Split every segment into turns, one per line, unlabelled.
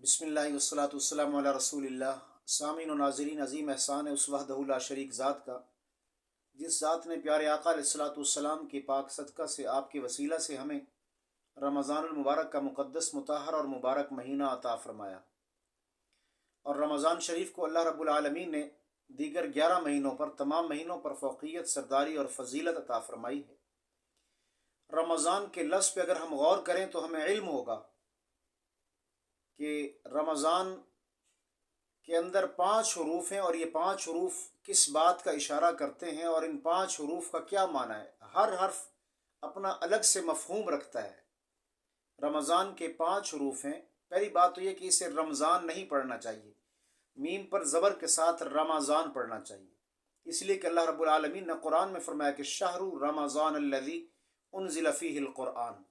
بسم اللہ والصلاۃ والسلام علی رسول اللہ۔ سامعین و ناظرین، عظیم احسان ہے اس وحدہ لا شریک ذات کا، جس ذات نے پیارے آقا علیہ الصلاۃ والسلام کے پاک صدقہ سے، آپ کے وسیلہ سے ہمیں رمضان المبارک کا مقدس، مطہر اور مبارک مہینہ عطا فرمایا۔ اور رمضان شریف کو اللہ رب العالمین نے دیگر 11 مہینوں پر، تمام مہینوں پر فوقیت، سرداری اور فضیلت عطا فرمائی ہے۔ رمضان کے لفظ پہ اگر ہم غور کریں تو ہمیں علم ہوگا کہ رمضان کے اندر 5 حروف ہیں، اور یہ 5 حروف کس بات کا اشارہ کرتے ہیں، اور ان 5 حروف کا کیا معنی ہے۔ ہر حرف اپنا الگ سے مفہوم رکھتا ہے۔ رمضان کے 5 حروف ہیں۔ پہلی بات تو یہ کہ اسے رمضان نہیں پڑھنا چاہیے، میم پر زبر کے ساتھ رمضان پڑھنا چاہیے، اس لیے کہ اللہ رب العالمین نے قرآن میں فرمایا کہ شہر رمضان الذی انزل فیہ القرآن۔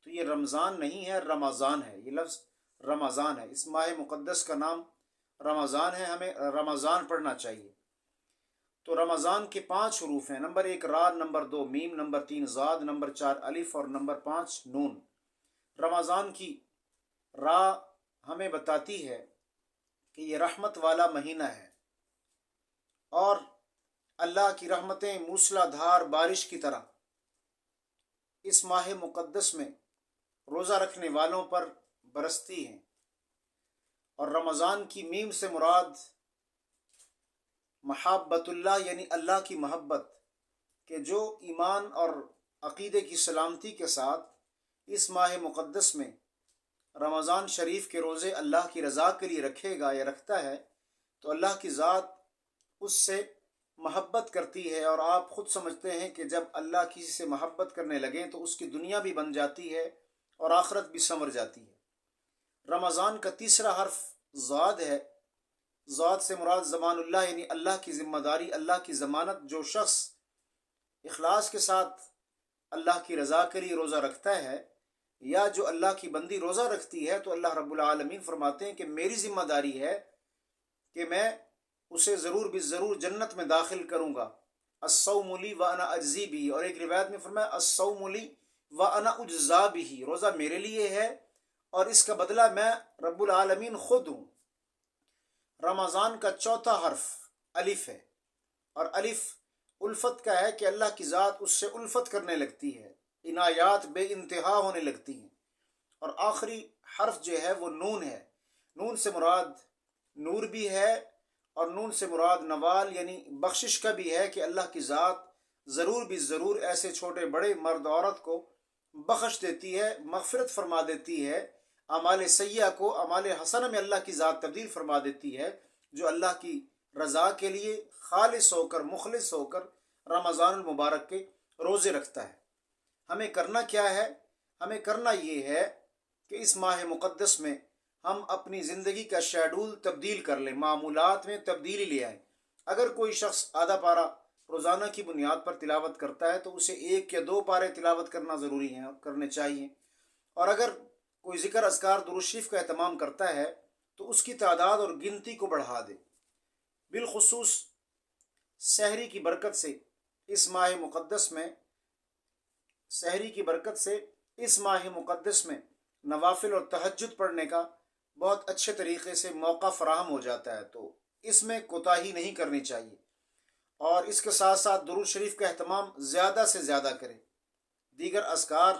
تو یہ رمضان نہیں ہے، رمضان ہے۔ یہ لفظ رمضان ہے، اس ماہ مقدس کا نام رمضان ہے، ہمیں رمضان پڑھنا چاہیے۔ تو رمضان کے 5 حروف ہیں، نمبر 1 را، نمبر 2 میم، نمبر 3 زاد، نمبر 4 الف اور نمبر 5 نون۔ رمضان کی را ہمیں بتاتی ہے کہ یہ رحمت والا مہینہ ہے، اور اللہ کی رحمتیں موسلا دھار بارش کی طرح اس ماہ مقدس میں روزہ رکھنے والوں پر برستی ہیں۔ اور رمضان کی میم سے مراد محبت اللہ، یعنی اللہ کی محبت، کہ جو ایمان اور عقیدے کی سلامتی کے ساتھ اس ماہ مقدس میں رمضان شریف کے روزے اللہ کی رضا کے لیے رکھے گا یا رکھتا ہے، تو اللہ کی ذات اس سے محبت کرتی ہے۔ اور آپ خود سمجھتے ہیں کہ جب اللہ کسی سے محبت کرنے لگیں تو اس کی دنیا بھی بن جاتی ہے اور آخرت بھی سنور جاتی ہے۔ رمضان کا تیسرا حرف ضاد ہے۔ ضاد سے مراد زمان اللہ، یعنی اللہ کی ذمہ داری، اللہ کی ضمانت۔ جو شخص اخلاص کے ساتھ اللہ کی رضا کے لیے روزہ رکھتا ہے، یا جو اللہ کی بندی روزہ رکھتی ہے، تو اللہ رب العالمین فرماتے ہیں کہ میری ذمہ داری ہے کہ میں اسے ضرور بالضرور جنت میں داخل کروں گا۔ الصوم لی وانا اجزی بھی، اور ایک روایت میں فرمایا الصوم لی وانا اجزا بھی، روزہ میرے لیے ہے اور اس کا بدلہ میں رب العالمین خود ہوں۔ رمضان کا چوتھا حرف الف ہے، اور الف الفت کا ہے کہ اللہ کی ذات اس سے الفت کرنے لگتی ہے، عنایات بے انتہا ہونے لگتی ہیں۔ اور آخری حرف جو ہے وہ نون ہے۔ نون سے مراد نور بھی ہے، اور نون سے مراد نوال، یعنی بخشش کا بھی ہے، کہ اللہ کی ذات ضرور بھی ضرور ایسے چھوٹے بڑے مرد عورت کو بخش دیتی ہے، مغفرت فرما دیتی ہے، اعمال سیئہ کو اعمال حسنہ میں اللہ کی ذات تبدیل فرما دیتی ہے، جو اللہ کی رضا کے لیے خالص ہو کر، مخلص ہو کر رمضان المبارک کے روزے رکھتا ہے۔ ہمیں کرنا کیا ہے؟ ہمیں کرنا یہ ہے کہ اس ماہ مقدس میں ہم اپنی زندگی کا شیڈول تبدیل کر لیں، معمولات میں تبدیلی لے آئیں۔ اگر کوئی شخص آدھا پارہ روزانہ کی بنیاد پر تلاوت کرتا ہے تو اسے 1 یا 2 پارے تلاوت کرنا ضروری ہے، کرنے چاہیے۔ اور اگر کوئی ذکر اذکار درود شریف کا اہتمام کرتا ہے تو اس کی تعداد اور گنتی کو بڑھا دے۔ بالخصوص سحری کی برکت سے اس ماہ مقدس میں، سحری کی برکت سے اس ماہ مقدس میں نوافل اور تہجد پڑھنے کا بہت اچھے طریقے سے موقع فراہم ہو جاتا ہے، تو اس میں کوتاہی نہیں کرنی چاہیے۔ اور اس کے ساتھ ساتھ درود شریف کا اہتمام زیادہ سے زیادہ کریں۔ دیگر اذکار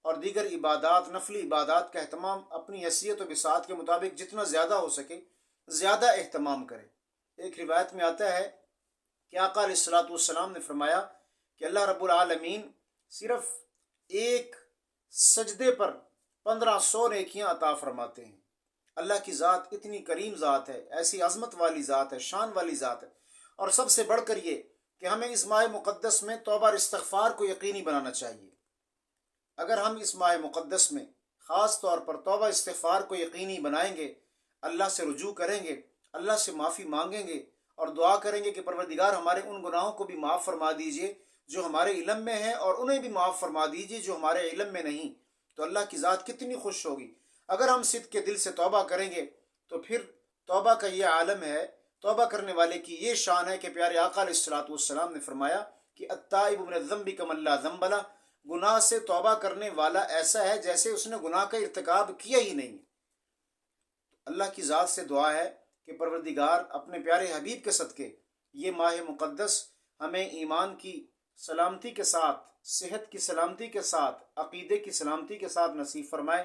اور دیگر عبادات، نفلی عبادات کا اہتمام اپنی حیثیت و بساط کے مطابق جتنا زیادہ ہو سکے زیادہ اہتمام کریں۔ ایک روایت میں آتا ہے کہ آقا علیہ الصلاۃ والسلام نے فرمایا کہ اللہ رب العالمین صرف ایک سجدے پر 1500 نیکیاں عطا فرماتے ہیں۔ اللہ کی ذات اتنی کریم ذات ہے، ایسی عظمت والی ذات ہے، شان والی ذات ہے۔ اور سب سے بڑھ کر یہ کہ ہمیں اس ماہ مقدس میں توبہ اور استغفار کو یقینی بنانا چاہیے۔ اگر ہم اس ماہ مقدس میں خاص طور پر توبہ استغفار کو یقینی بنائیں گے، اللہ سے رجوع کریں گے، اللہ سے معافی مانگیں گے، اور دعا کریں گے کہ پروردگار ہمارے ان گناہوں کو بھی معاف فرما دیجئے جو ہمارے علم میں ہیں، اور انہیں بھی معاف فرما دیجئے جو ہمارے علم میں نہیں، تو اللہ کی ذات کتنی خوش ہوگی۔ اگر ہم صدق کے دل سے توبہ کریں گے تو پھر توبہ کا یہ عالم ہے، توبہ کرنے والے کی یہ شان ہے کہ پیارے آقا علیہ الصلوۃ والسلام نے فرمایا کہ التائب من الذنب کمن لا ذنب لہ، گناہ سے توبہ کرنے والا ایسا ہے جیسے اس نے گناہ کا ارتکاب کیا ہی نہیں۔ اللہ کی ذات سے دعا ہے کہ پروردگار اپنے پیارے حبیب کے صدقے یہ ماہ مقدس ہمیں ایمان کی سلامتی کے ساتھ، صحت کی سلامتی کے ساتھ، عقیدے کی سلامتی کے ساتھ نصیب فرمائے،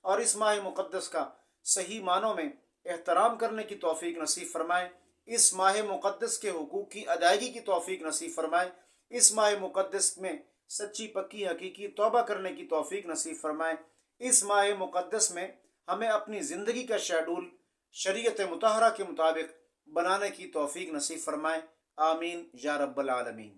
اور اس ماہ مقدس کا صحیح معنوں میں احترام کرنے کی توفیق نصیب فرمائے، اس ماہ مقدس کے حقوق کی ادائیگی کی توفیق نصیب فرمائے، اس ماہ مقدس میں سچی پکی حقیقی توبہ کرنے کی توفیق نصیب فرمائے، اس ماہ مقدس میں ہمیں اپنی زندگی کا شیڈول شریعت مطہرہ کے مطابق بنانے کی توفیق نصیب فرمائے، آمین یا رب العالمین۔